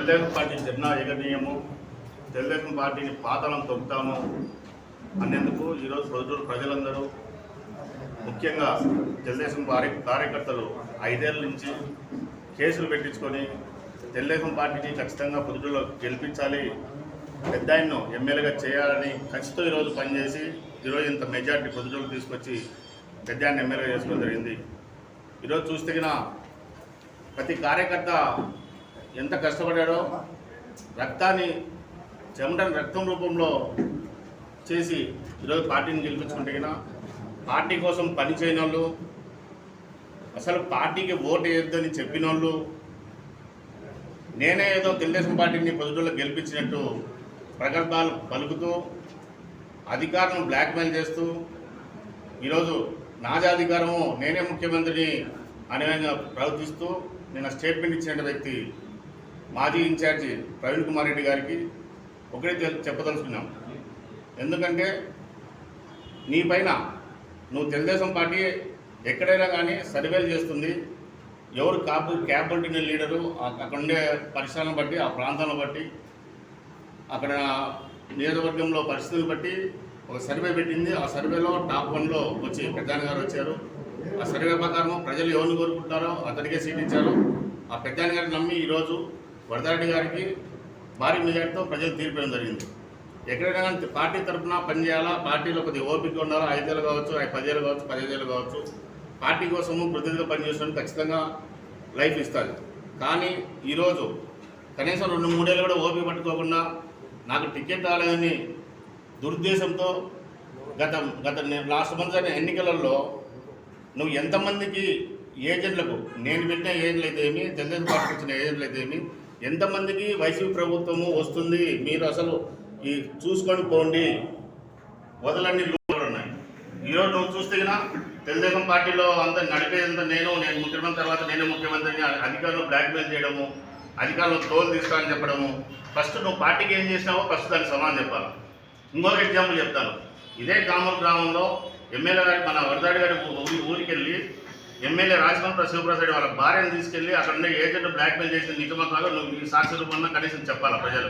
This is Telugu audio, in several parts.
తెలుగుదేశం పార్టీ జెండా ఎగనీయము, తెలుగుదేశం పార్టీని పాతాళం తొక్కుతాము అనేందుకు ఈరోజు ప్రొద్దుటూరు ప్రజలందరూ, ముఖ్యంగా తెలుగుదేశం కార్యకర్తలు 5 ఏళ్ల నుంచి కేసులు పెట్టించుకొని తెలుగుదేశం పార్టీని ఖచ్చితంగా ప్రొద్దుటూరులో గెలిపించాలి, పెద్ద ఆయన్ను ఎమ్మెల్యేగా చేయాలని ఖచ్చితంగా ఈరోజు పనిచేసి ఈరోజు ఇంత మెజార్టీ ప్రొద్దుటూరులో తీసుకొచ్చి పెద్ద ఆయన ఎమ్మెల్యేగా చేసుకోవడం జరిగింది. ఈరోజు చూస్తే ప్రతి కార్యకర్త ఎంత కష్టపడ్డాడో, రక్తాన్ని చెమటని రక్తం రూపంలో చేసి ఈరోజు పార్టీని గెలిపించుకుంటే పార్టీ కోసం పని చేయని వాళ్ళు, అసలు పార్టీకి ఓటు వేయొద్దని చెప్పిన వాళ్ళు, నేనే ఏదో తెలుగుదేశం పార్టీని ప్రొద్దుటూరులో గెలిపించినట్టు ప్రగల్భాలు పలుకుతూ అధికారం బ్లాక్మెయిల్ చేస్తూ ఈరోజు నాజాధికారము నేనే ముఖ్యమంత్రిని అనేవిధంగా ప్రవర్తిస్తూ నిన్న స్టేట్మెంట్ ఇచ్చిన వ్యక్తి మాజీ ఇన్ఛార్జి ప్రవీణ్ కుమార్ రెడ్డి గారికి ఒకటే చెప్పదలుచుకున్నాం. ఎందుకంటే నీ పైన నువ్వు తెలుగుదేశం పార్టీ ఎక్కడైనా కానీ సర్వేలు చేస్తుంది, ఎవరు క్యాపబిలిటీ లీడరు, అక్కడ ఉండే పరిసరాలను బట్టి, ఆ ప్రాంతాలను బట్టి, అక్కడ నియోజకవర్గంలో పరిస్థితులను బట్టి ఒక సర్వే పెట్టింది. ఆ సర్వేలో టాప్ 1లో వచ్చి పెద్దాయన గారు వచ్చారు. ఆ సర్వే ప్రకారం ప్రజలు ఎవరిని కోరుకుంటారో అతనికే సీట్ ఇచ్చారు. ఆ పెద్దాయన గారిని నమ్మి ఈరోజు వరదారెడ్డి గారికి భారీ మెజార్టీతో ప్రజలు తీర్పడం జరిగింది. ఎక్కడైనా కానీ పార్టీ తరఫున పనిచేయాలా, పార్టీలో కొద్దిగా ఓపిక ఉండాలా, 5 ఏళ్ళు కావచ్చు, 10 ఏళ్ళు కావచ్చు, 15 ఏళ్ళు కావచ్చు, పార్టీ కోసము ప్రతినిధిగా పనిచేసడానికి ఖచ్చితంగా లైఫ్ ఇస్తుంది. కానీ ఈరోజు కనీసం 2-3 ఏళ్ళు కూడా ఓపిక పట్టుకోకుండా నాకు టికెట్ రాలేదని దురుద్దేశంతో గత లాస్ట్ మంత్ జరిగిన ఎన్నికలలో నువ్వు ఎంతమందికి ఏజెంట్లకు, నేను పెట్టిన ఏజెంట్లు అయితే ఏమి, తెలుగుదేశం పార్టీకి వచ్చిన ఏజెంట్లు అయితే ఏమి, ఎంతమందికి వైసీపీ ప్రభుత్వము వస్తుంది, మీరు అసలు ఈ చూసుకొని పోండి, వదలన్నీ లోపలు ఉన్నాయి. ఈరోజు నువ్వు చూస్తే తెలుగుదేశం పార్టీలో అంతా నడిపేదంతా నేను ముఖ్యమంత్రి తర్వాత నేనే ముఖ్యమంత్రిని అధికారులు బ్లాక్మెయిల్ చేయడము, అధికారులు తోలు తీసుకోవాలని చెప్పడము. ఫస్ట్ నువ్వు పార్టీకి ఏం చేసినావో ఫస్ట్ దానికి సమాధానం చెప్పాలి. ఇంకొక ఎగ్జాంపుల్ చెప్తాను. ఇదే కామూరు గ్రామంలో ఎమ్మెల్యే గారి మన వరదాడి గారి ఊరికి వెళ్ళి ఎమ్మెల్యే రాజమండ్రి శివప్రసాద్ వాళ్ళ భార్యను తీసుకెళ్ళి అక్కడ ఉండే ఏజెంట్ బ్లాక్మెయిల్ చేసిన నిజమా కాదు నువ్వు ఈ సాక్షి రూపంలో కనీసం చెప్పాలా ప్రజలు.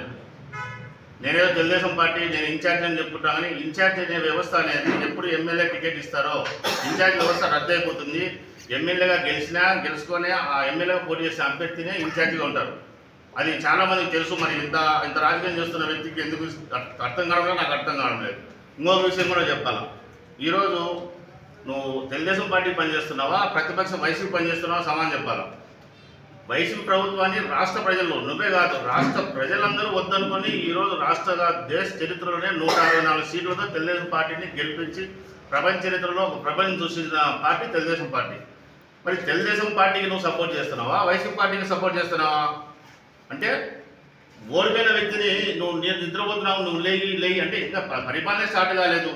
నేనేదో తెలుగుదేశం పార్టీ నేను ఇన్ఛార్జ్ అని చెప్పుకుంటా, కానీ ఇన్ఛార్జ్ అనే వ్యవస్థ అనేది ఎప్పుడు ఎమ్మెల్యే టికెట్ ఇస్తారో ఇన్ఛార్జ్ వ్యవస్థ రద్దు అయిపోతుంది. ఎమ్మెల్యేగా గెలుచుకొని ఆ ఎమ్మెల్యేగా పోటీ చేసిన అభ్యర్థినే ఇన్ఛార్జిగా ఉంటారు. అది చాలామందికి తెలుసు. మరి ఇంత రాజకీయం చేస్తున్న వ్యక్తికి ఎందుకు అర్థం కావడం నాకు అర్థం కావడం లేదు. ఇంకొక విషయం కూడా చెప్పాలా. ఈరోజు నువ్వు తెలుగుదేశం పార్టీ పనిచేస్తున్నావా, ప్రతిపక్షం వైసీపీ పనిచేస్తున్నావా సమానం చెప్పాలా. వైసీపీ ప్రభుత్వాన్ని రాష్ట్ర ప్రజలు, నువ్వే కాదు రాష్ట్ర ప్రజలందరూ వద్దనుకొని ఈరోజు దేశ చరిత్రలోనే 164 సీట్లతో తెలుగుదేశం పార్టీని గెలిపించి ప్రపంచ చరిత్రలో ఒక ప్రపంచం సృష్టించిన పార్టీ తెలుగుదేశం పార్టీ. మరి తెలుగుదేశం పార్టీకి నువ్వు సపోర్ట్ చేస్తున్నావా, వైసీపీ పార్టీకి సపోర్ట్ చేస్తున్నావా? అంటే ఓడిపోయిన వ్యక్తిని నేను నిద్రపోతున్నావు, నువ్వు లేయి అంటే ఇంకా పరిపాలన స్టార్ట్ కాలేదు,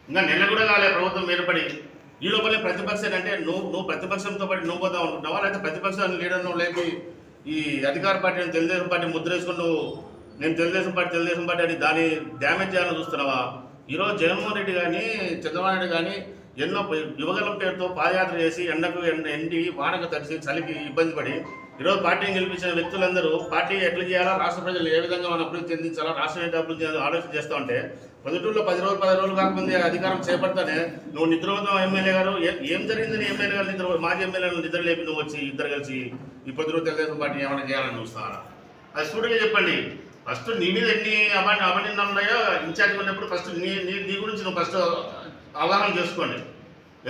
ఇంకా నెల కూడా కాలేదు ప్రభుత్వం ఏర్పడి. ఈ లోపలే ప్రతిపక్షం అంటే నువ్వు ప్రతిపక్షంతో పాటు నువ్వు పోతా ఉంటున్నావా, లేకపోతే ప్రతిపక్షాన్ని లీడర్ నువ్వు లేపి ఈ అధికార పార్టీని తెలుగుదేశం పార్టీ ముద్ర వేసుకుని నువ్వు నేను తెలుగుదేశం పార్టీ అని దాన్ని డ్యామేజ్ చేయాలని చూస్తున్నావా? ఈరోజు జగన్మోహన్ రెడ్డి కానీ చంద్రబాబు నాయుడు కానీ ఎన్నో యువగలం పేరుతో పాదయాత్ర చేసి ఎండి వానకు తడిసి చలికి ఇబ్బంది పడి ఈరోజు పార్టీని గెలిపించిన వ్యక్తులందరూ పార్టీ ఎట్లా చేయాలా, రాష్ట్ర ప్రజలు ఏ విధంగా మనం అభివృద్ధి చెందించాలా, రాష్ట్రం ఏంటి అభివృద్ధి చేయాలో ఆలోచన చేస్తూ ఉంటే ప్రొద్దుటూరులో 10 రోజులు కాకముందే అధికారం చేపడతానే నువ్వు నిద్రపోతావు. ఎమ్మెల్యే గారు ఏం జరిగిందని ఎమ్మెల్యే గారు మాజీ ఎమ్మెల్యేలు నిద్ర లేపి నువ్వు వచ్చి ఇద్దరు కలిసి ఈ ప్రొద్దుటూరు తెలుగుదేశం పార్టీ ఏమైనా చేయాలని చూస్తారా? అది స్టూడియోగా చెప్పండి. ఫస్ట్ నీ మీద ఎన్ని అభినందనలు ఉన్నాయో ఇన్ఛార్జ్ ఉన్నప్పుడు ఫస్ట్ నీ గురించి నువ్వు ఫస్ట్ అవగాహన చేసుకోండి.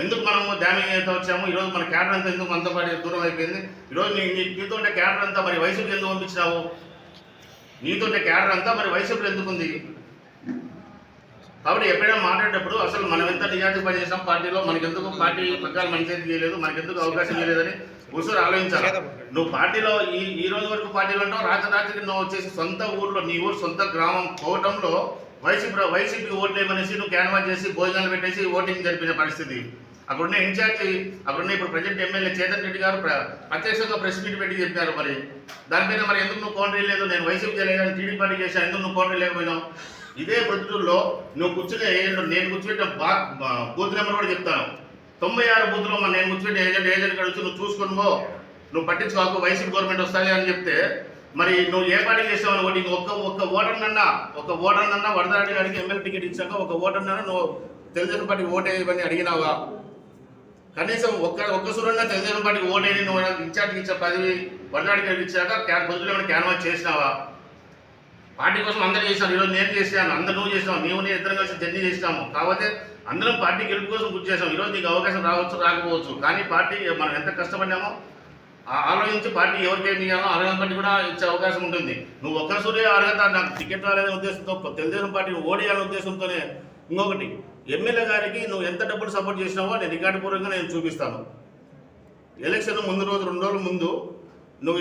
ఎందుకు మనము డ్యామేజ్ అయితే వచ్చాము, ఈరోజు మన క్యాడర్ అంతా ఎందుకు మనతో పాటు దూరం అయిపోయింది, ఈరోజు నీతో ఉండే క్యాడర్ అంతా మరి వైసీపీ ఎందుకు పంపించినావు, నీతో ఉండే క్యాడర్ అంతా మరి వైసీపీలో ఎందుకుంది? కాబట్టి ఎప్పుడైనా మాట్లాడేటప్పుడు అసలు మనం ఎంత నిజానికి పనిచేసాం పార్టీలో, మనకెందుకు పార్టీ ప్రకారం మంచి చేయలేదు, మనకెందుకు అవకాశం చేయలేదని ఒకసారి ఆలోచించాలి. నువ్వు పార్టీలో ఈ రోజు వరకు పార్టీలో ఉంటావు, రాత్రికి నువ్వు వచ్చేసి సొంత ఊర్లో నీ ఊరు సొంత గ్రామం కోవటంలో వైసీపీ ఓట్లు ఏమనేసి నువ్వు క్యాన్వాస్ చేసి భోజనాలు పెట్టేసి ఓటింగ్ జరిపిన పరిస్థితి. అక్కడున్న ఇన్ఛార్జి అక్కడున్న ఇప్పుడు ప్రజెంట్ ఎమ్మెల్యే చేతన్ రెడ్డి గారు ప్రత్యక్షంగా ప్రెస్ మీట్ పెట్టి చెప్పారు. మరి దానిపైన మరి ఎందుకు నువ్వు కౌంటర్ లేదు, నేను వైసీపీ చేయలేదని టీడీ పార్టీ చేశాను, ఎందుకు నువ్వు కౌంటర్ లేకపోయినావు? ఇదే ప్రొద్దుటూరులో నువ్వు కూర్చునే ఏజెంట్, నేను కూర్చోబెట్టిన బూత్ నెంబర్ కూడా చెప్తాను. 96 బూత్లో నేను కూర్చోబెట్టిన ఏజెంట్ కడుచు నువ్వు చూసుకునివో, నువ్వు పట్టించుకోకు వైసీపీ గవర్నమెంట్ వస్తాయి అని చెప్తే మరి నువ్వు ఏ పార్టీ చేసావు? నీకు ఒక్క ఓటర్నన్నా వరదారెడ్డి గారికి ఎమ్మెల్యే టికెట్ ఇచ్చాక ఒక ఓటర్నన్నా నువ్వు తెలుగుదేశం పార్టీకి ఓటేయమని అడిగినావా? కనీసం ఒక్క సూర్యున్నా తెలుగుదేశం పార్టీకి ఓటేని నువ్వు ఇన్ఛార్జ్కి ఇచ్చే పదవి వరదారెడ్డి గారికి ఇచ్చాక పొద్దులో క్యాన్వాస్ చేసినావా? పార్టీ కోసం అందరూ చేసినారు. ఈరోజు నేను చేసినాను, అందరూ నువ్వు చేసినావు, నేను ఇద్దరం కలిసి జర్నీ చేసినాము. కాకపోతే అందరం పార్టీ గెలుపు కోసం కృషి చేసాం. ఈరోజు నీకు అవకాశం రావచ్చు, రాకపోవచ్చు, కానీ పార్టీ మనం ఎంత కష్టపడినామో ఆలోచించి పార్టీ ఎవరికేమి ఇవ్వాలో అర్హత బట్టి కూడా ఇచ్చే అవకాశం ఉంటుంది. నువ్వు ఒక్క సూర్య అర్హత నాకు టికెట్ రాలేదనే ఉద్దేశంతో తెలుగుదేశం పార్టీ ఓడియాలనే ఉద్దేశంతోనే ఇంకొకటి ఎమ్మెల్యే గారికి నువ్వు ఎంత డబ్బులు సపోర్ట్ చేసినావో నేను రికార్డు పూర్వకంగా నేను చూపిస్తాను. ఎలక్షన్ ముందు రోజు 2 రోజుల ముందు నువ్వు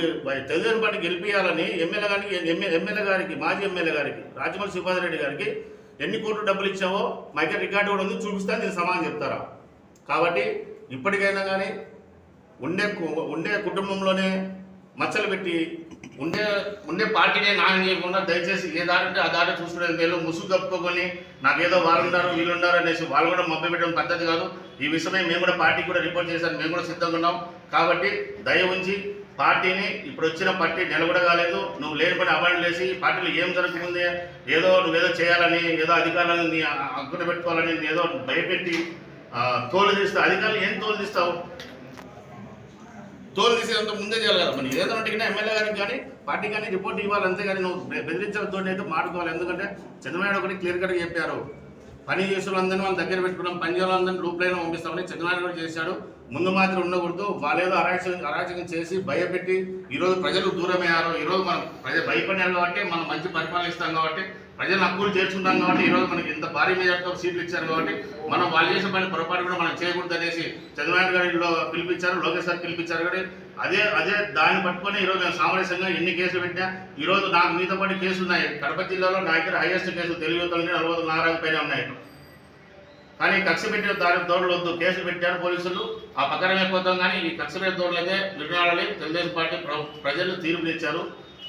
తెలుగుదేశం పార్టీ గెలిపించాలని ఎమ్మెల్యే గారికి మాజీ ఎమ్మెల్యే గారికి రాజమౌళి శ్రీపాదరెడ్డి గారికి ఎన్ని కోట్లు డబ్బులు ఇచ్చావో మా దగ్గర రికార్డు కూడా ఉంది, చూపిస్తాను, నేను సమాధానం చెప్తారా? కాబట్టి ఇప్పటికైనా కానీ ఉండే కుటుంబంలోనే మచ్చలు పెట్టి ఉండే పార్టీనే నాయన చేయకుండా దయచేసి ఏ దారి ఉంటే ఆ దారి చూసుకునేది మేలు. ముసుగు కప్పుకొని నాకేదో వాళ్ళున్నారు వీళ్ళున్నారు అనేసి వాళ్ళు కూడా మభ్య పెట్టడం పద్ధతి కాదు. ఈ విషయమై మేము కూడా పార్టీకి కూడా రిపోర్ట్ చేశాను, మేము కూడా సిద్ధంగా ఉన్నాం. కాబట్టి దయ ఉంచి పార్టీని ఇప్పుడు వచ్చిన పార్టీ నిలబడగాలేదు. నువ్వు లేని పని అవాయిడ్ చేసి పార్టీలో ఏం జరగకముందే నువ్వేదో చేయాలని, ఏదో అధికారులను నీ అగ్గున పెట్టుకోవాలని ఏదో భయపెట్టి తోలు తీస్తావు. అధికారులు ఏం తోలు తీస్తావు? తోలు తీసేంత ముందే చేయాలి కదా. మరి ఏదో అడిగినా ఎమ్మెల్యే గారికి కానీ పార్టీ కానీ రిపోర్ట్ ఇవ్వాలి, అంతేగాని నువ్వు బెదిరించడంతో అయితే మాట్లాడుకోవాలి. ఎందుకంటే చంద్రబాబు ఒకటి క్లియర్ కట్గా చెప్పారు, పని చేసేవాళ్ళందరినీ వాళ్ళ దగ్గర పెట్టుకున్నాం, పని చేయాలందరినీ రూప్ లైన్ పంపిస్తామని చంద్రబాబు కూడా చేశాడు. ముందు మాత్రం ఉండకూడదు. వాళ్ళేదో అరాచకం చేసి భయపెట్టి ఈరోజు ప్రజలు దూరమయ్యారు. ఈరోజు మనం ప్రజలు భయపడినారు కాబట్టి మనం మంచి పరిపాలన ఇస్తాం కాబట్టి ప్రజలు హక్కులు చేర్చుకుంటాం కాబట్టి ఈరోజు మనకి ఇంత భారీ మెజార్టీతో సీట్లు ఇచ్చారు కాబట్టి మనం వాళ్ళు చేసిన పని పొరపాటు కూడా మనం చేయకూడదు అనేసి చంద్రబాబు గారిలో పిలిపించారు, లోకేష్ గారు పిలిపించారు. కాబట్టి అదే దాన్ని పట్టుకొని ఈరోజు మేము సామరస్యంగా ఎన్ని కేసులు పెట్టా. ఈరోజు నాకు మీతో పాటు కేసులు ఉన్నాయి. కడప జిల్లాలో నా దగ్గర హైయెస్ట్ కేసు తెలుగు 40 పైన ఉన్నాయి. కానీ కక్ష పెట్టిన దోడులు వద్దు, కేసులు పెట్టారు పోలీసులు, ఆ పక్కన అయిపోతాం. కానీ ఈ కక్ష పెట్టిన దోడులు అయితే వినాలని తెలుగుదేశం పార్టీ ప్రజలు తీర్పులు ఇచ్చారు,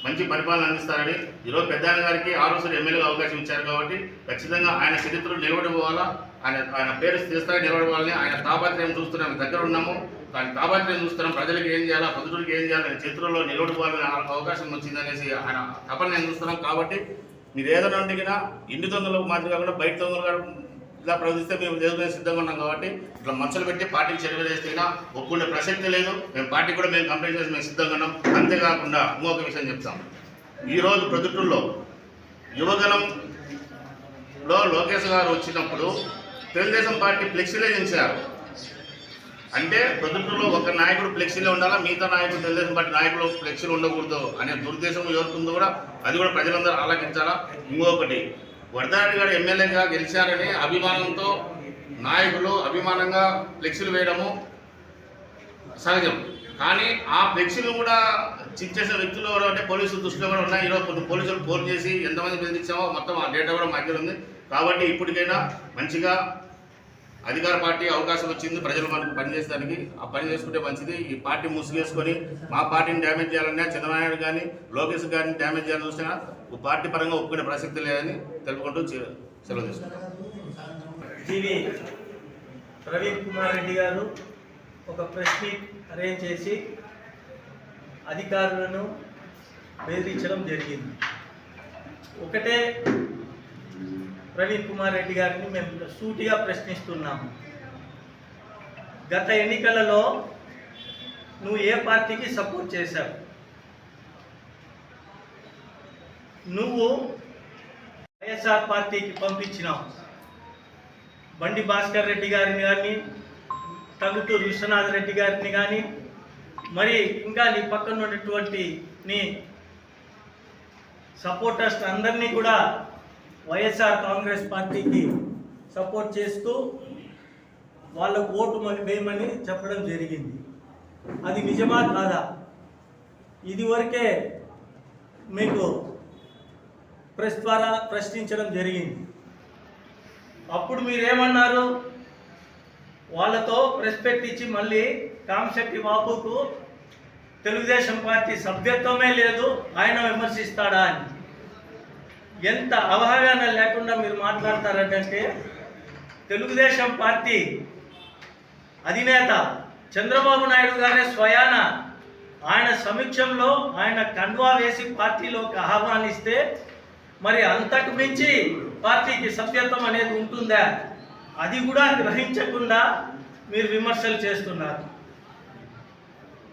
మంచి పరిపాలన అందిస్తారని. ఈరోజు పెద్దాయన గారికి 6 ఎమ్మెల్యేగా అవకాశం ఇచ్చారు కాబట్టి ఖచ్చితంగా ఆయన చరిత్రలు నిలబడిపోవాలా, ఆయన పేరు స్థిరస్థాయి నిలబడిపోవాలని ఆయన తాపత్రయం చూస్తున్నాం. దగ్గర ఉన్నాము, కానీ తాపత్రయం చూస్తున్నాం. ప్రజలకు ఏం చేయాలా, పొద్దుటూరికి ఏం చేయాలి, చరిత్రలో నిలబడిపోవాలని అవకాశం వచ్చిందనేసి ఆయన తపన నేను చూస్తున్నాం. కాబట్టి మీరు ఏదైనా అడిగినా ఇంటి దొంగలకు మాత్రం కాకుండా బయట దొంగలు ఇలా ప్రవర్తిస్తే మేము ఎదుర్కొనే సిద్ధంగా ఉన్నాం. కాబట్టి ఇట్లా మచ్చలు పెట్టి పార్టీకి చర్యలు చేస్తేనా ఒప్పుకునే ప్రసక్తి లేదు. మేము పార్టీ కూడా మేము కంప్లైంట్ చేసి మేము సిద్ధంగా ఉన్నాం. అంతేకాకుండా ఇంకొక విషయం చెప్తాం. ఈరోజు ప్రొద్దుటూరులో యువగలంలో లోకేష్ గారు వచ్చినప్పుడు తెలుగుదేశం పార్టీ ఫ్లెక్సీలే చేశారు. అంటే ప్రొద్దుటూరులో ఒక నాయకుడు ఫ్లెక్సీలో ఉండాలా, మిగతా నాయకుడు తెలుగుదేశం పార్టీ నాయకులు ఫ్లెక్సీలు ఉండకూడదు అనే దురుద్దేశం ఎవరుకుందో కూడా అది కూడా ప్రజలందరూ ఆలోచించాలా. ఇంకొకటి, వరదారెడ్డి గారు ఎమ్మెల్యేగా గెలిచారని అభిమానంతో నాయకులు అభిమానంగా ఫ్లెక్సీలు వేయడము సహజం. కానీ ఆ ఫ్లెక్సీలు కూడా చించేసిన వ్యక్తులు ఎవరు అంటే పోలీసుల దృష్టిలో కూడా ఉన్నాయి. ఈరోజు కొన్ని పోలీసులు ఫోన్ చేసి ఎంతమంది బెదిరించామో మొత్తం ఆ డేటా కూడా మాకు ఉంది. కాబట్టి ఇప్పటికైనా మంచిగా అధికార పార్టీ అవకాశం వచ్చింది ప్రజలు మనకు పనిచేయడానికి. ఆ పని చేసుకుంటే మంచిది. ఈ పార్టీ ముసుగేసుకొని మా పార్టీని డ్యామేజ్ చేయాలన్నా చంద్రబాబు నాయుడు కానీ లోకేష్ గారిని డ్యామేజ్ చేయాలని చూసినా పార్టీ పరంగా ఒప్పుకునే ప్రసక్తి లేదని తెలుపుకుంటూ సెలవు తీసుకుంటాం. టీవీ ప్రవీణ్ కుమార్ రెడ్డి గారు ఒక ప్రెస్ మీట్ అరేంజ్ చేసి అధికారులను బెదిరించడం జరిగింది. ఒకటే ప్రవీణ్ కుమార్ రెడ్డి గారిని మేము సూటిగా ప్రశ్నిస్తున్నాము. గత ఎన్నికలలో నువ్వు ఏ పార్టీకి సపోర్ట్ చేశావు? నువ్వు వైఎస్ఆర్ పార్టీకి పంపించినావు. బండి భాస్కర్ రెడ్డి గారిని కానీ, టంగుటూరు విశ్వనాథ్ రెడ్డి గారిని కానీ, మరి ఇంకా నీ పక్కన ఉన్నటువంటి నీ సపోర్టర్స్ అందరినీ కూడా వైఎస్ఆర్ కాంగ్రెస్ పార్టీకి సపోర్ట్ చేస్తూ వాళ్ళకు ఓటు వేయమని చెప్పడం జరిగింది. అది నిజమా కాదా? ఇదివరకే మీకు ప్రెస్ ద్వారా ప్రశ్నించడం జరిగింది. అప్పుడు మీరేమన్నారు? వాళ్ళతో ప్రెస్ పెట్టించి మళ్ళీ కామశెట్టి బాబుకు తెలుగుదేశం పార్టీ సభ్యత్వమే లేదు, ఆయన విమర్శిస్తాడా అని. ఎంత అవగాహన లేకుండా మీరు మాట్లాడతారంటే, తెలుగుదేశం పార్టీ అధినేత చంద్రబాబు నాయుడు గారే స్వయాన ఆయన సమక్షంలో ఆయన కండువా వేసి పార్టీలోకి ఆహ్వానిస్తే మరి అంతకు మించి పార్టీకి సభ్యత్వం అనేది ఉంటుందా? అది కూడా గ్రహించకుండా మీరు విమర్శలు చేస్తున్నారు.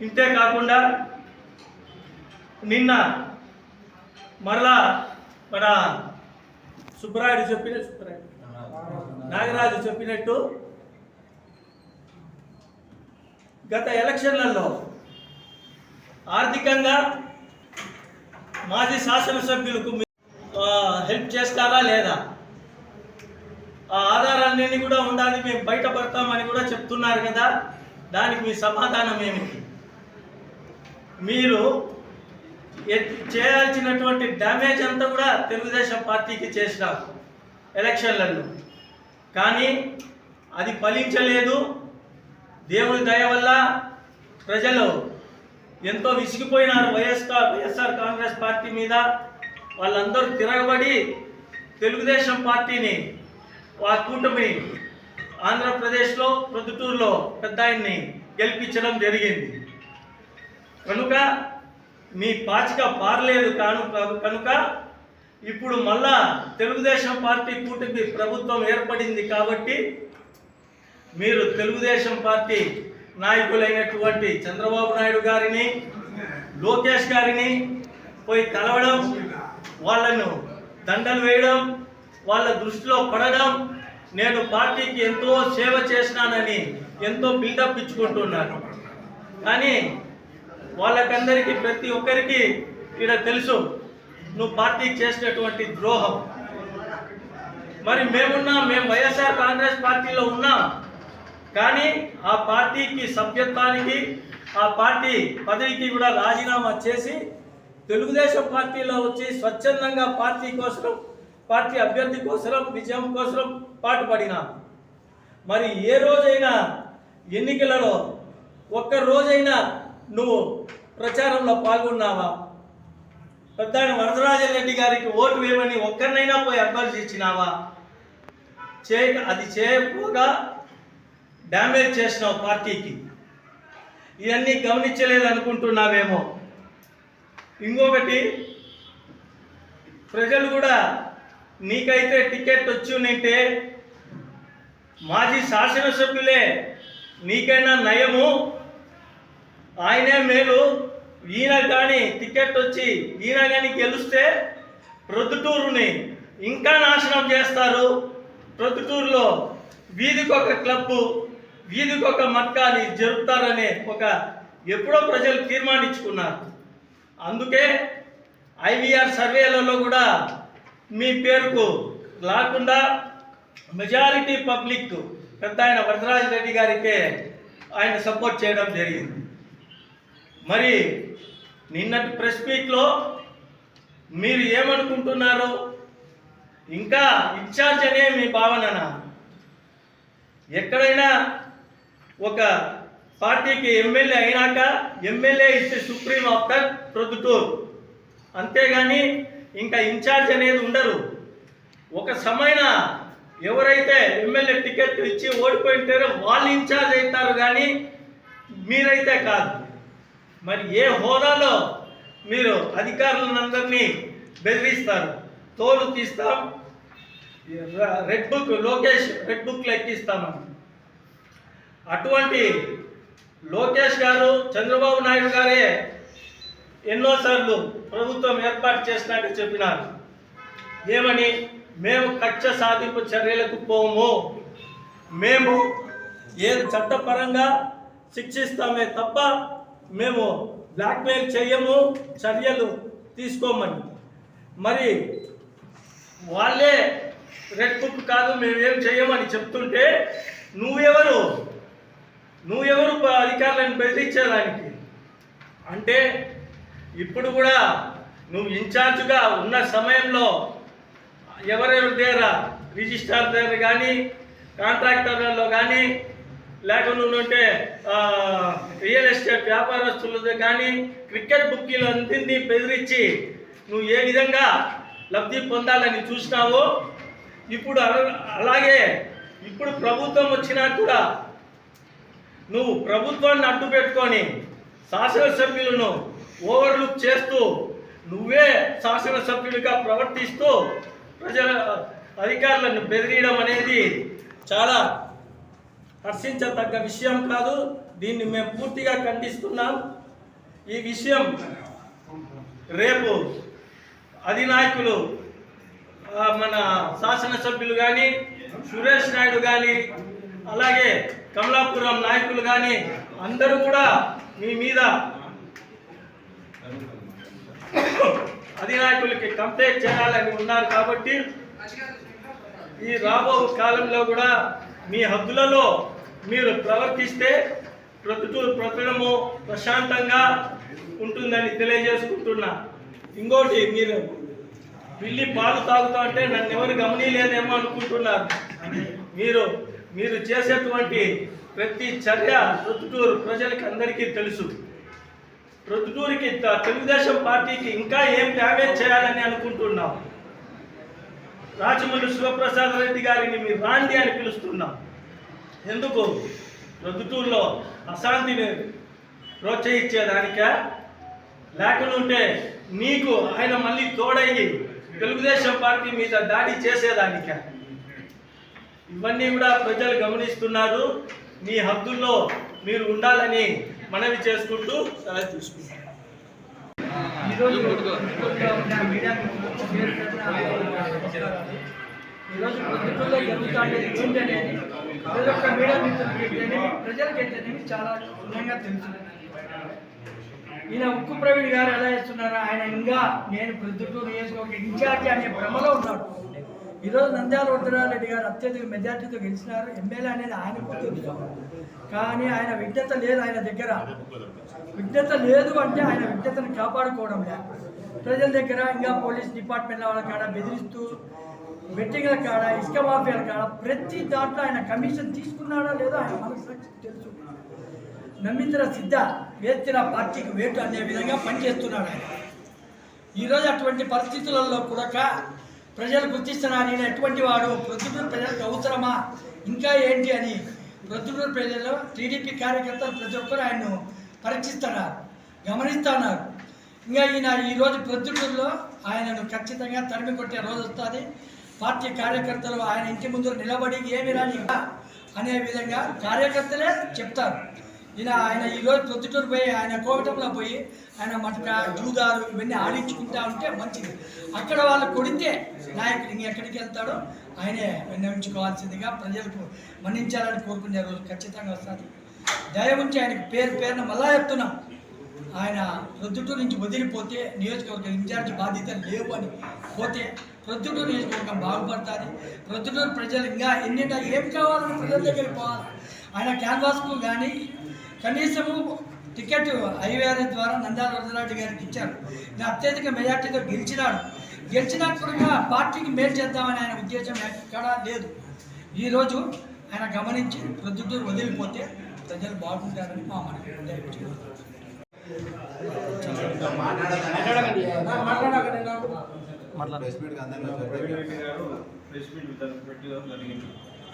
ఇంతే కాకుండా నిన్న మరలా మన నాగరాజు చెప్పినట్టు గత ఎలక్షన్లలో ఆర్థికంగా మాజీ శాసనసభ్యులకు హెల్ప్ చేస్తారా లేదా? ఆ ఆధారాలన్నీ కూడా ఉండాలి, మేము బయటపడతామని కూడా చెప్తున్నారు కదా. దానికి మీ సమాధానం ఏమిటి? మీరు చేయాల్సినటువంటి డ్యామేజ్ అంతా కూడా తెలుగుదేశం పార్టీకి చేసినారు ఎలక్షన్లలో, కానీ అది ఫలించలేదు. దేవుని దయ వల్ల ప్రజలు ఎంతో విసిగిపోయినారు వైఎస్ఆర్ కాంగ్రెస్ పార్టీ మీద. వాళ్ళందరూ తిరగబడి తెలుగుదేశం పార్టీని ఆ కూటమి ఆంధ్రప్రదేశ్లో ప్రొద్దుటూరులో పెద్ద ఆయన్ని గెలిపించడం జరిగింది. కనుక మీ పాచిక పారలేదు కనుక ఇప్పుడు మళ్ళా తెలుగుదేశం పార్టీ కూటమి ప్రభుత్వం ఏర్పడింది కాబట్టి మీరు తెలుగుదేశం పార్టీ నాయకులైనటువంటి చంద్రబాబు నాయుడు గారిని, లోకేష్ గారిని పోయి కలవడం, వాళ్ళను దండలు వేయడం, వాళ్ళ దృష్టిలో పడడం, నేను పార్టీకి ఎంతో సేవ చేసినానని ఎంతో బిల్డప్ ఇచ్చుకుంటున్నాను. కానీ వాళ్ళకందరికీ ప్రతి ఒక్కరికి ఇక్కడ తెలుసు నువ్వు పార్టీకి చేసినటువంటి ద్రోహం. మరి మేము వైఎస్ఆర్ కాంగ్రెస్ పార్టీలో ఉన్నాం, కానీ ఆ పార్టీకి సభ్యత్వానికి, ఆ పార్టీ పదవికి కూడా రాజీనామా చేసి తెలుగుదేశం పార్టీలో వచ్చి స్వచ్ఛందంగా పార్టీ కోసం, పార్టీ అభ్యర్థి కోసం, విజయం కోసం పాటుపడినా. మరి ఏ రోజైనా ఎన్నికలలో ఒక్క రోజైనా నువ్వు ప్రచారంలో పాల్గొన్నావా? పెద్ద వరదరాజరెడ్డి గారికి ఓటు వేయమని ఒక్కరినైనా పోయి అభ్యర్థించినావా? అది చేయకపోగా డ్యామేజ్ చేసినావు పార్టీకి. ఇవన్నీ గమనించలేదు అనుకుంటున్నావేమో. ఇంకొకటి, ప్రజలు కూడా నీకైతే టికెట్ వచ్చి ఉంటే మాజీ శాసనసభ్యులే నీకైనా నయము, ఆయనే మేలు. ఈయన కానీ టికెట్ వచ్చి ఈయన కానీ గెలిస్తే ప్రొద్దుటూరుని ఇంకా నాశనం చేస్తారు. ప్రొద్దుటూరులో వీధికొక క్లబ్బు, వీధికొక మట్కాని జరుపుతారనే ఎప్పుడో ప్రజలు తీర్మానించుకున్నారు. అందుకే ఐవీఆర్ సర్వేలలో కూడా మీ పేరుకు రాకుండా మెజారిటీ పబ్లిక్ పెద్ద ఆయన వరదరాజరెడ్డి గారికే ఆయన సపోర్ట్ చేయడం జరిగింది. మరి నిన్నటి ప్రెస్ మీట్లో మీరు ఏమనుకుంటున్నారు? ఇంకా ఇన్ఛార్జ్ అనే మీ భావననా? ఎక్కడైనా ఒక పార్టీకి ఎమ్మెల్యే అయినాక ఎమ్మెల్యే ఇస్తే సుప్రీం ఆఫ్టర్ ప్రొద్దుటూరు, అంతేగాని ఇంకా ఇన్ఛార్జ్ అనేది ఉండరు. ఒక సమయన ఎవరైతే ఎమ్మెల్యే టికెట్ ఇచ్చి ఓడిపోయింటారో వాళ్ళు ఇన్ఛార్జ్ అవుతారు, కానీ మీరైతే కాదు. మరి ఏ హోదాలో మీరు అధికారులందరినీ బెదిరిస్తారు? తోలు తీస్తాం, రెడ్ బుక్ లోకేష్ రెడ్ బుక్లు ఎక్కిస్తామని. అటువంటి లోకేష్ గారు, చంద్రబాబు నాయుడు గారే ఎన్నోసార్లు ప్రభుత్వం ఏర్పాటు చేసినాక చెప్పినారు. ఏమని? మేము కక్ష సాధింపు చర్యలకు పోము, మేము ఏది చట్టపరంగా శిక్షిస్తామే తప్ప మేము బ్లాక్మెయిల్ చేయము, చర్యలు తీసుకోమని. మరి వాళ్ళే రెడ్ బుక్ కాదు మేమేం చేయమని చెప్తుంటే నువ్వెవరు అధికారులను బెదిరించేదానికి? అంటే ఇప్పుడు కూడా నువ్వు ఇన్ఛార్జ్గా ఉన్న సమయంలో ఎవరెవరి దగ్గర, రిజిస్ట్రార్ దగ్గర కానీ, కాంట్రాక్టర్లలో కానీ, లేకుంటే రియల్ ఎస్టేట్ వ్యాపారస్తులతో కానీ క్రికెట్ బుక్కీలందరినీ బెదిరించి నువ్వు ఏ విధంగా లబ్ధి పొందాలని చూసినావో, ఇప్పుడు అలాగే ఇప్పుడు ప్రభుత్వం వచ్చినా కూడా నువ్వు ప్రభుత్వాన్ని అడ్డు పెట్టుకొని శాసనసభ్యులను ఓవర్లుక్ చేస్తూ నువ్వే శాసనసభ్యుడిగా ప్రవర్తిస్తూ ప్రజల అధికారులను బెదిరియడం అనేది చాలా హర్షించదగ్గ విషయం కాదు. దీన్ని మేము పూర్తిగా ఖండిస్తున్నాం. ఈ విషయం రేపు అధినాయకులు మన శాసనసభ్యులు కానీ, సురేష్ నాయుడు కానీ, అలాగే కమలాపురం నాయకులు కానీ అందరూ కూడా మీ మీద అధినాయకులకి కంప్లైంట్ చేయాలని ఉన్నారు. కాబట్టి ఈ రాబో కాలంలో కూడా మీ హద్దులలో మీరు ప్రవర్తిస్తే ప్రొద్దుటూరు పట్టణము ప్రశాంతంగా ఉంటుందని తెలియజేసుకుంటున్నా. ఇంకోటి, మీరు పిల్లి పాలు తాగుతా అంటే నన్ను ఎవరు గమనీయలేదేమో అనుకుంటున్నారు. మీరు చేసేటువంటి ప్రతి చర్య ప్రొద్దుటూరు ప్రజలకి అందరికీ తెలుసు. ప్రొద్దుటూరుకి తెలుగుదేశం పార్టీకి ఇంకా ఏం డ్యామేజ్ చేయాలని అనుకుంటున్నాం. రాజమల్లి శివప్రసాద్ రెడ్డి గారిని మీరు రాండి అని పిలుస్తున్నాం. ఎందుకు? ప్రొద్దుటూరులో అశాంతిని ప్రోత్సహించేదానిక, లేకుంటే నీకు ఆయన మళ్ళీ తోడయ్యి తెలుగుదేశం పార్టీ మీద దాడి చేసేదానిక? ఇవన్నీ కూడా ప్రజలు గమనిస్తున్నారు. మీ హద్దుల్లో మీరు ఉండాలని మనవి చేసుకుంటూ సెలవు తీసుకుంటాం. ఈరోజు ప్రొద్దుటూరులో జరుగుతుండేది ఏంటనేది ప్రతి ఒక్క మీడియా మిత్రులకి ప్రజలకైతేనేమి చాలా క్షుణ్ణంగా తెలుసు. ఈయన ఉక్కు ప్రవీణ్ గారు ఎలా చేస్తున్నారో ఆయన ఇంకా నేను ప్రొద్దుటూరు నియోజకవర్గ ఇన్ఛార్జి అనే భ్రమలో ఉన్నాడు. ఈరోజు నంద్యాల వరదరారెడ్డి గారు అత్యధిక మెజార్టీతో గెలిచినారు. ఎమ్మెల్యే అనేది ఆయనకు తెలుసు, కానీ ఆయన విజ్ఞత లేదు. ఆయన దగ్గర విజ్ఞత లేదు అంటే ఆయన విజ్ఞతను కాపాడుకోవడం లేదు. ప్రజల దగ్గర ఇంకా పోలీస్ డిపార్ట్మెంట్ వాళ్ళ కాడ బెదిరిస్తూ, బెట్టింగ్ల కాడ, ఇసుక మాఫియాల కాడ ప్రతి దాంట్లో ఆయన కమిషన్ తీసుకున్నాడా లేదో ఆయన మనకు తెలుసు. నమ్మించిన సిద్ధ వేసిన పార్టీకి వేటు అనే విధంగా పనిచేస్తున్నాడు ఆయన. ఈరోజు అటువంటి పరిస్థితులలో కూడా ప్రజలు గుర్తిస్తున్నారు నేను ఎటువంటి వాడు, ప్రొద్దుటూరు ప్రజలకు అవసరమా, ఇంకా ఏంటి అని ప్రొద్దుటూరు ప్రజలు, టీడీపీ కార్యకర్తలు ప్రతి ఒక్కరు ఆయన్ను పరీక్షిస్తున్నారు, గమనిస్తున్నారు. ఇంకా ఈయన ఈరోజు ప్రొద్దుటూరులో ఆయనను ఖచ్చితంగా తరిమి కొట్టే రోజు వస్తుంది. పార్టీ కార్యకర్తలు ఆయన ఇంటి ముందు నిలబడి ఏమి రాని అనే విధంగా కార్యకర్తలే చెప్తారు. ఆయన ఈరోజు ప్రొద్దుటూరు పోయి ఆయన కోవటంలో పోయి ఆయన మటక జూదారు ఇవన్నీ ఆడించుకుంటా ఉంటే మంచిది. అక్కడ వాళ్ళు కొడితే నాయకుడు ఇంకెక్కడికి వెళ్తాడో ఆయనే విన్నవించుకోవాల్సిందిగా ప్రజలకు మన్నించాలని కోరుకునే రోజు ఖచ్చితంగా వస్తుంది. దయవుంచి ఆయనకు పేరున మళ్ళా చెప్తున్నాం, ఆయన ప్రొద్దుటూరు నుంచి వదిలిపోతే నియోజకవర్గం ఇన్ఛార్జ్ బాధ్యతలు లేవు అని పోతే ప్రొద్దుటూరు నియోజకవర్గం బాగుపడుతుంది. ప్రొద్దుటూరు ప్రజలు ఇంకా ఎన్నింటా ఏం కావాలని ప్రజల దగ్గరికి పోవాలి. ఆయన క్యాన్వాస్కు కానీ కనీసము టికెట్ ఐవీఆర్ ద్వారా నంద్యాల వరదరాజు గారికి ఇచ్చారు. అత్యధిక మెజార్టీతో గెలిచినప్పుడు పార్టీకి మేలు చేద్దామని ఆయన ఉద్దేశం ఎక్కడా లేదు. ఈరోజు ఆయన గమనించి ప్రొద్దుటూరు వదిలిపోతే ప్రజలు బాగుంటారని మా మనకి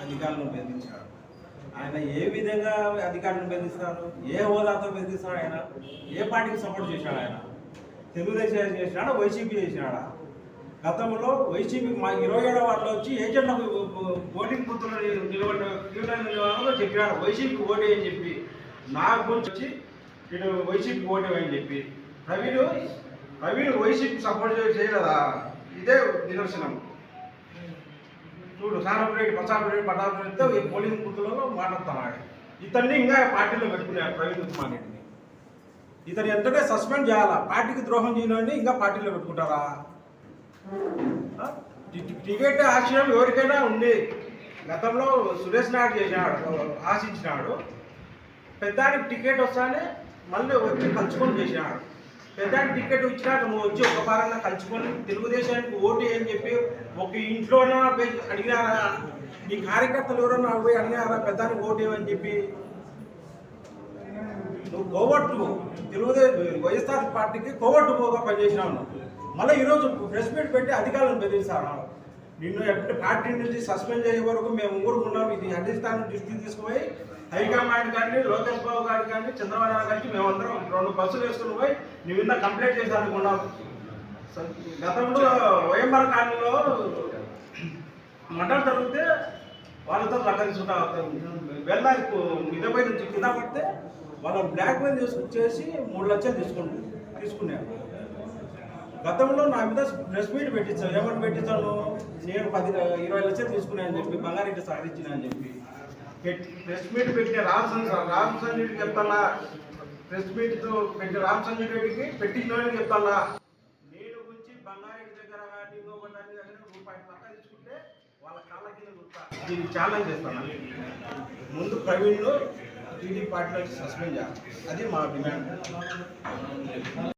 అధికారులను బెదిరించారు. ఆయన ఏ విధంగా అధికారులను బెదిరిస్తారు, ఏ హోదాతో బెదిరిస్తాడు, ఆయన ఏ పార్టీకి సపోర్ట్ చేశాడు, ఆయన తెలుగుదేశం చేసినాడా, వైసీపీ చేసినాడా? గతంలో వైసీపీ మా 27వ వార్డులో వచ్చి ఏజెంట్లకు ఓటింగ్ బూత్లో నిలబడిన చెప్పినాడు వైసీపీకి ఓటే అని చెప్పి, నా గురించి వచ్చి ఇటు వైసీపీకి ఓటే అని చెప్పి ప్రవీణ్ వైసీపీ సపోర్ట్ చేయలేదా? ఇదే నిదర్శనం. చూడు, సానపరెడ్డి, పట్టాభిరెడ్డితో పోలింగ్ బూత్లలో మాట్లాడుతున్నాడు. ఇతన్ని ఇంకా పార్టీలో పెట్టుకున్నాడు ప్రవీణ్ కుమార్ రెడ్డిని. ఇతను ఎంతటే సస్పెండ్ చేయాలా? పార్టీకి ద్రోహం చేయని ఇంకా పార్టీలో పెట్టుకుంటారా? టికెట్ ఆశయం ఎవరికైనా ఉంది. గతంలో సురేష్ నాయుడు చేసినాడు, ఆశించినాడు. పెద్దానికి టికెట్ వస్తానే మళ్ళీ వచ్చి కలుసుకొని చేసినాడు. పెద్దానికి టికెట్ ఇచ్చినాక నువ్వు వచ్చి ఒక వారంగా కలుసుకొని తెలుగుదేశానికి ఓటు అని చెప్పి ఒక ఇంట్లోనే అడిగినారా? నీ కార్యకర్తలు ఎవరన్నా పోయి అడిగినారా పెద్దానికి ఓటు అని చెప్పి? నువ్వు కోవట్లు వైఎస్ఆర్ పార్టీకి కోవట్టుగా పనిచేసినావు. మళ్ళీ ఈరోజు ప్రెస్ మీట్ పెట్టి అధికారులను బెదిరిస్తాను. నిన్ను ఎప్పటి పార్టీ నుంచి సస్పెండ్ చేసే వరకు మేము ఊరుకున్నాం. ఇది అధిష్టానం దృష్టికి తీసుకుపోయి హైకమాండ్ కానీ లోకేష్ బాబు గారు కానీ చంద్రబాబు నాయుడు గారికి మేమందరం 2 బస్సులు వేసుకుని పోయి నీ మీద కంప్లైంట్ చేసి అనుకున్నాం. గతంలో వైఎంఆర్ కాలనీలో మటన్ జరిగితే వాళ్ళతో లక్క తీసుకుంటా వెళ్ళాలి మిద్దపై నుంచి కింద పడితే వాళ్ళని బ్లాక్మెయిల్ చేసి 3 లక్షలు తీసుకున్నాను. గతంలో నా మీద ప్రెస్ మీట్ పెట్టించాను. ఏమని పెట్టించాను? నేను 20 లక్షలు తీసుకున్నాను చెప్పి బంగారెడ్డి సాధించిన అని చెప్పి ప్రెస్ మీట్ పెట్టిన రామ్ సంజయ్ చెప్తానా, ప్రెస్ మీట్తో పెట్టిన రామ్ సంజయ్ రెడ్డికి పెట్టిన వాళ్ళకి చెప్తానా, నేను గురించి బంగారెడ్డి దగ్గర కానీ ఇంకొకటి దగ్గర రూపాయి పక్క తీసుకుంటే వాళ్ళ కాళ్ళ కింద గుర్తా దీన్ని ఛాలెంజ్ చేస్తాను. ముందు ప్రవీణ్ను టీడీ పార్టీలో సస్పెండ్ చేయాలి. అది మా డిమాండ్.